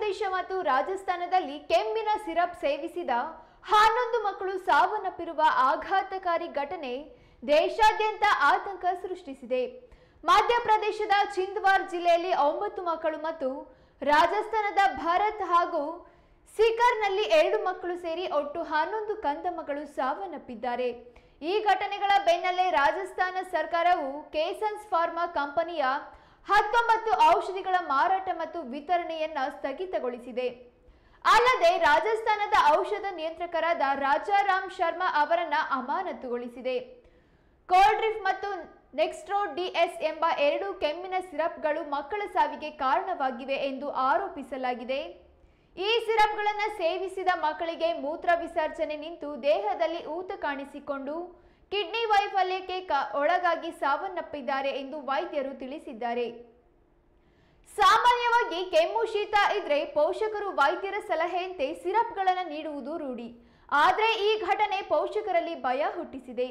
ಮಧ್ಯಪ್ರದೇಶ ಮತ್ತು ರಾಜಸ್ಥಾನದಲ್ಲಿ ಕೆಮ್ಮಿನ ಸಿರಪ್ ಸೇವಿಸಿದ 11 ಮಕ್ಕಳು ಸಾವನ್ನಪ್ಪಿರುವ ಆಘಾತಕಾರಿ ಘಟನೆ ದೇಶಾದ್ಯಂತ ಆತಂಕ ಸೃಷ್ಟಿಸಿದೆ. ಮಧ್ಯಪ್ರದೇಶದ ಚಿಂದ್ವಾರ್ ಜಿಲ್ಲೆಯಲ್ಲಿ 9 ಮಕ್ಕಳು ಮತ್ತು ರಾಜಸ್ಥಾನದ ಭರತ್ ಹಾಗೂ ಸಿಕರ್ನಲ್ಲಿ 2 ಮಕ್ಕಳು ಸೇರಿ ಒಟ್ಟು 11 ಕಂದಮ್ಮಗಳು ಸಾವನ್ನಪ್ಪಿದ್ದಾರೆ. ಈ ಘಟನೆಗಳ ಬೆನ್ನಲ್ಲೇ ರಾಜಸ್ಥಾನ ಸರ್ಕಾರವು ಕೇಸನ್ಸ್ ಫಾರ್ಮಾ ಕಂಪನಿಯ 19 ಔಷಧಿಗಳ ಮಾರಾಟ ಮತ್ತು ವಿತರಣೆಯನ್ನ ಸ್ಥಗಿತಗೊಳಿಸಿದೆ. ಅಲ್ಲದೆ ರಾಜಸ್ಥಾನದ ಔಷಧ ನಿಯಂತ್ರಕರಾದ ರಾಜಾರಾಮ್ ಶರ್ಮಾ ಅವರನ್ನ ಅಮಾನತುಗೊಳಿಸಿದೆ. ಕೋಲ್ಡ್ರಿಫ್ ಮತ್ತು ನೆಕ್ಸ್ಟ್ರೋ ಡಿಎಸ್ ಎಂಬ 2 ಕೆಮ್ಮಿನ ಸಿರಪ್ಗಳು ಮಕ್ಕಳ ಸಾವಿಗೆ ಕಾರಣವಾಗಿವೆ ಎಂದು ಆರೋಪಿಸಲಾಗಿದೆ. ಈ ಸಿರಪ್ಗಳನ್ನು ಸೇವಿಸಿದ ಮಕ್ಕಳಿಗೆ ಮೂತ್ರ ವಿಸರ್ಜನೆ ನಿಂತು ದೇಹದಲ್ಲಿ ಊತ ಕಾಣಿಸಿಕೊಂಡು ಕಿಡ್ನಿ ವೈಫಲ್ಯಕ್ಕೆ ಒಳಗಾಗಿ ಸಾವನ್ನಪ್ಪಿದ್ದಾರೆ ಎಂದು ವೈದ್ಯರು ತಿಳಿಸಿದ್ದಾರೆ. ಸಾಮಾನ್ಯವಾಗಿ ಕೆಮ್ಮು ಶೀತ ಇದ್ರೆ ಪೋಷಕರು ವೈದ್ಯರ ಸಲಹೆಯಂತೆ ಸಿರಪ್ಗಳನ್ನು ನೀಡುವುದು ರೂಢಿ. ಆದರೆ ಈ ಘಟನೆ ಪೋಷಕರಲ್ಲಿ ಭಯ ಹುಟ್ಟಿಸಿದೆ.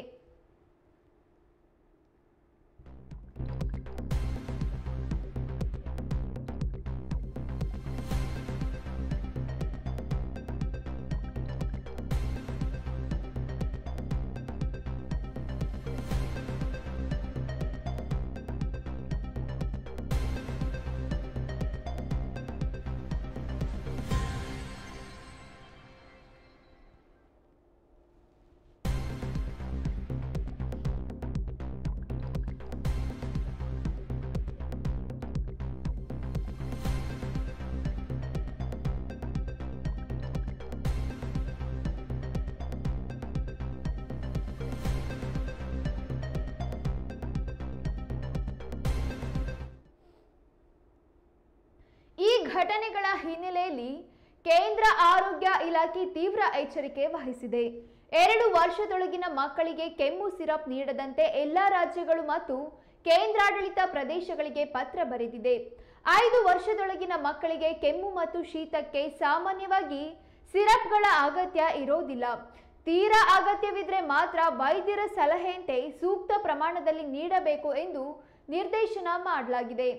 ಈ ಘಟನೆಗಳ ಹಿನ್ನೆಲೆಯಲ್ಲಿ ಕೇಂದ್ರ ಆರೋಗ್ಯ ಇಲಾಖೆ ತೀವ್ರ ಎಚ್ಚರಿಕೆ ವಹಿಸಿದೆ. 2 ವರ್ಷದೊಳಗಿನ ಮಕ್ಕಳಿಗೆ ಕೆಮ್ಮು ಸಿರಪ್ ನೀಡದಂತೆ ಎಲ್ಲ ರಾಜ್ಯಗಳು ಮತ್ತು ಕೇಂದ್ರಾಡಳಿತ ಪ್ರದೇಶಗಳಿಗೆ ಪತ್ರ ಬರೆದಿದೆ. 5 ವರ್ಷದೊಳಗಿನ ಮಕ್ಕಳಿಗೆ ಕೆಮ್ಮು ಮತ್ತು ಶೀತಕ್ಕೆ ಸಾಮಾನ್ಯವಾಗಿ ಸಿರಪ್ಗಳ ಅಗತ್ಯ ಇರೋದಿಲ್ಲ. ತೀರಾ ಅಗತ್ಯವಿದ್ರೆ ಮಾತ್ರ ವೈದ್ಯರ ಸಲಹೆಯಂತೆ ಸೂಕ್ತ ಪ್ರಮಾಣದಲ್ಲಿ ನೀಡಬೇಕು ಎಂದು ನಿರ್ದೇಶನ ಮಾಡಲಾಗಿದೆ.